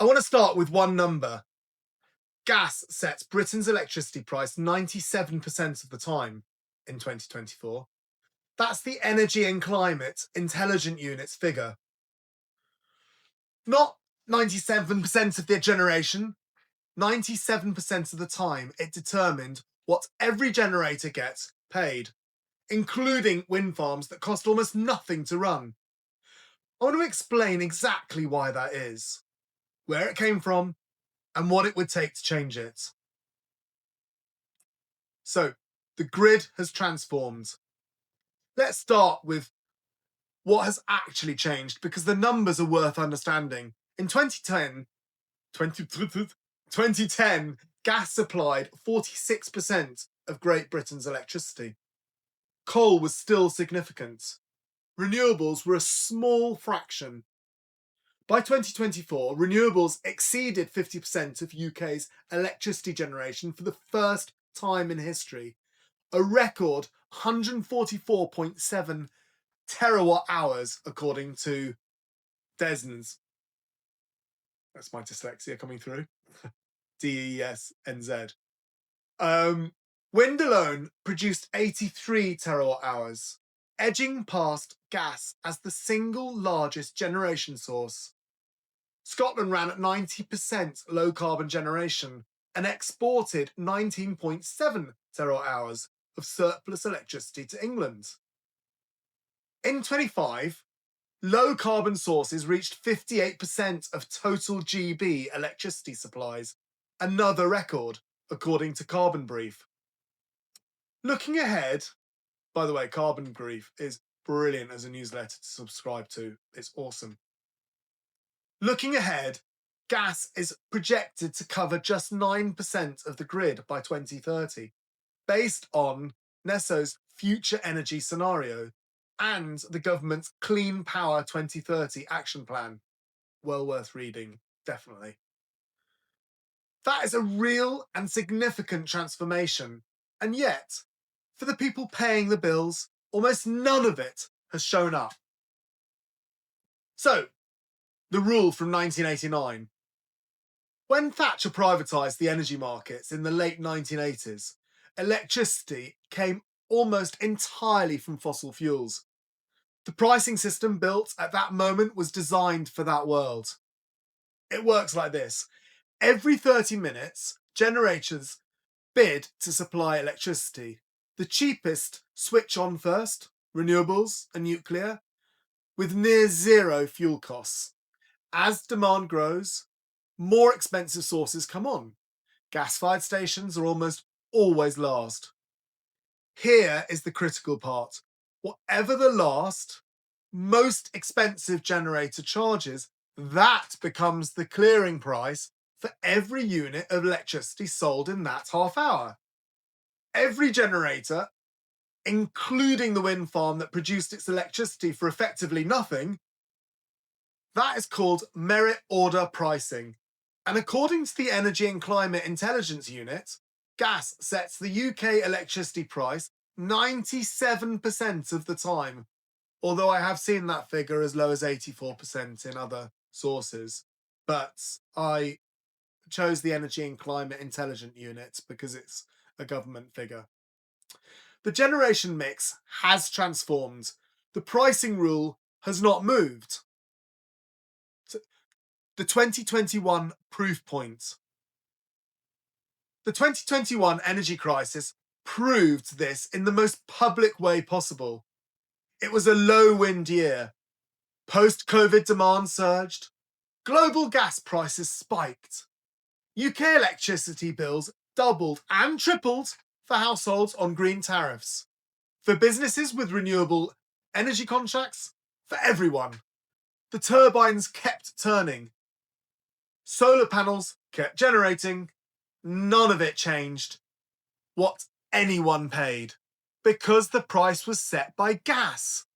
I want to start with one number. Gas sets Britain's electricity price 97% of the time in 2024. That's the Energy and Climate Intelligence Unit's figure. Not 97% of their generation, 97% of the time it determined what every generator gets paid, including wind farms that cost almost nothing to run. I want to explain exactly why that is, where it came from, and what it would take to change it. So, the grid has transformed. Let's start with what has actually changed, because the numbers are worth understanding. In 2010, gas supplied 46% of Great Britain's electricity. Coal was still significant. Renewables were a small fraction. By 2024, renewables exceeded 50% of UK's electricity generation for the first time in history. A record 144.7 terawatt hours, according to DESNZ. That's my dyslexia coming through. DESNZ. Wind alone produced 83 terawatt hours, edging past gas as the single largest generation source. Scotland ran at 90% low carbon generation and exported 19.7 terawatt hours of surplus electricity to England. In 25, low carbon sources reached 58% of total GB electricity supplies, another record, according to Carbon Brief. Looking ahead, by the way, Carbon Brief is brilliant as a newsletter to subscribe to. It's awesome. Looking ahead, gas is projected to cover just 9% of the grid by 2030, based on NESO's future energy scenario and the government's Clean Power 2030 action plan. Well worth reading, definitely. That is a real and significant transformation, and yet, for the people paying the bills, almost none of it has shown up. So, the rule from 1989. When Thatcher privatised the energy markets in the late 1980s, electricity came almost entirely from fossil fuels. The pricing system built at that moment was designed for that world. It works like this. Every 30 minutes, generators bid to supply electricity. The cheapest switch on first, renewables and nuclear, with near zero fuel costs. As demand grows, more expensive sources come on. Gas-fired stations are almost always last. Here is the critical part. Whatever the last, most expensive generator charges, that becomes the clearing price for every unit of electricity sold in that half hour. Every generator, including the wind farm that produced its electricity for effectively nothing, that is called merit order pricing. And according to the Energy and Climate Intelligence Unit, gas sets the UK electricity price 97% of the time, although I have seen that figure as low as 84% in other sources. But I chose the Energy and Climate Intelligence Unit because it's a government figure. The generation mix has transformed. The pricing rule has not moved. The 2021 proof point. The 2021 energy crisis proved this in the most public way possible. It was a low wind year. Post-COVID demand surged. Global gas prices spiked. UK electricity bills doubled and tripled for households on green tariffs. For businesses with renewable energy contracts, for everyone. The turbines kept turning. Solar panels kept generating. None of it changed what anyone paid, because the price was set by gas.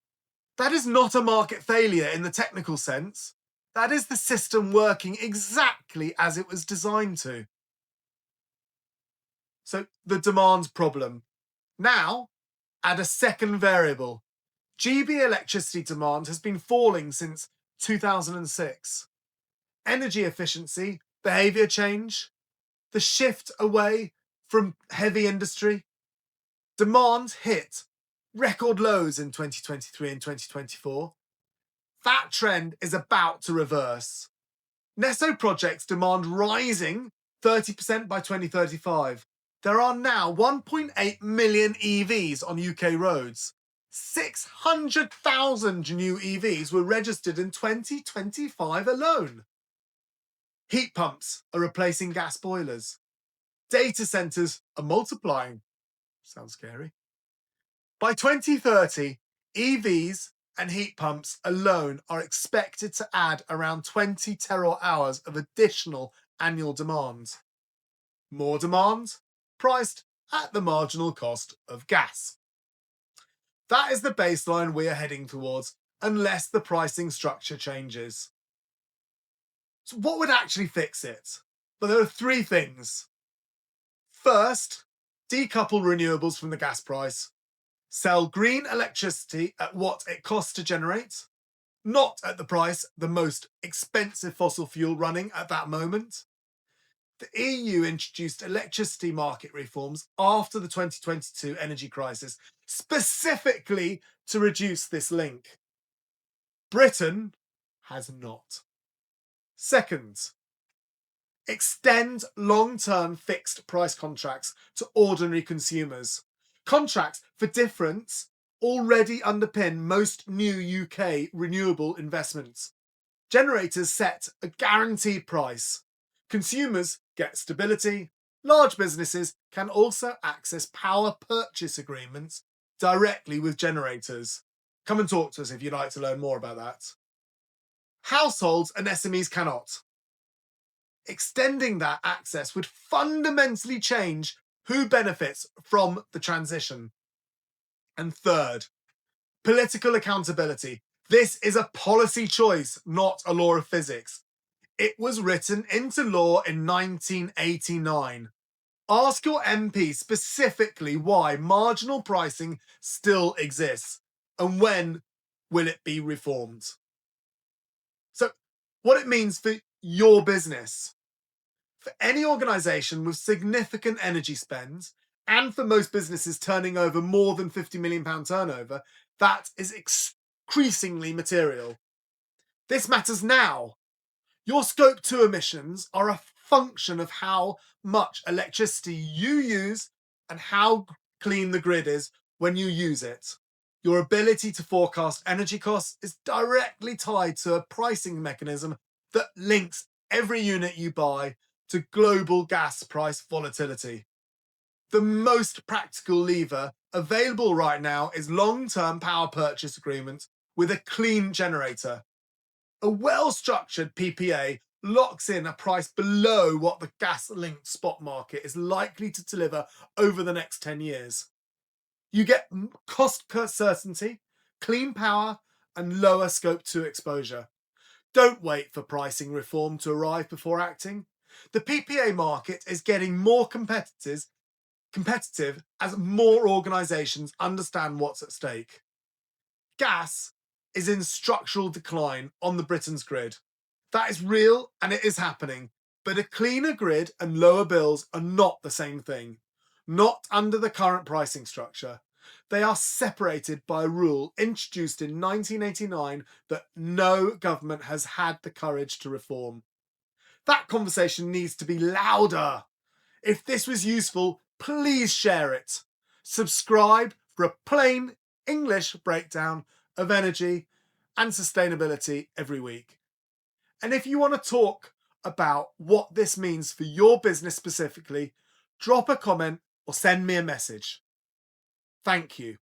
That is not a market failure in the technical sense. That is the system working exactly as it was designed to. So the demand problem. Now, add a second variable. GB electricity demand has been falling since 2006. energy efficiency, behaviour change, the shift away from heavy industry. Demand hit record lows in 2023 and 2024. That trend is about to reverse. Nesso projects demand rising 30% by 2035. There are now 1.8 million EVs on UK roads. 600,000 new EVs were registered in 2025 alone. Heat pumps are replacing gas boilers. Data centres are multiplying. Sounds scary. By 2030, EVs and heat pumps alone are expected to add around 20 terawatt hours of additional annual demand. More demand, priced at the marginal cost of gas. That is the baseline we are heading towards, unless the pricing structure changes. So what would actually fix it? Well, there are three things. First, decouple renewables from the gas price. Sell green electricity at what it costs to generate, not at the price the most expensive fossil fuel running at that moment. The EU introduced electricity market reforms after the 2022 energy crisis, specifically to reduce this link. Britain has not. Second, extend long-term fixed price contracts to ordinary consumers. Contracts for difference already underpin most new UK renewable investments. Generators set a guaranteed price. Consumers get stability. Large businesses can also access power purchase agreements directly with generators. Come and talk to us if you'd like to learn more about that. Households and SMEs cannot. Extending that access would fundamentally change who benefits from the transition. And third, political accountability. This is a policy choice, not a law of physics. It was written into law in 1989. Ask your MP specifically why marginal pricing still exists and when will it be reformed. So, what it means for your business. For any organisation with significant energy spend, and for most businesses turning over more than £50 million turnover, that is increasingly material. This matters now. Your Scope 2 emissions are a function of how much electricity you use and how clean the grid is when you use it. Your ability to forecast energy costs is directly tied to a pricing mechanism that links every unit you buy to global gas price volatility. The most practical lever available right now is long-term power purchase agreements with a clean generator. A well-structured PPA locks in a price below what the gas-linked spot market is likely to deliver over the next 10 years. You get cost certainty, clean power, and lower Scope 2 exposure. Don't wait for pricing reform to arrive before acting. The PPA market is getting more competitive as more organisations understand what's at stake. Gas is in structural decline on the Britain's grid. That is real and it is happening, but a cleaner grid and lower bills are not the same thing. Not under the current pricing structure. They are separated by a rule introduced in 1989 that no government has had the courage to reform. That conversation needs to be louder. If this was useful, please share it. Subscribe for a plain English breakdown of energy and sustainability every week. And if you want to talk about what this means for your business specifically, drop a comment or send me a message. Thank you.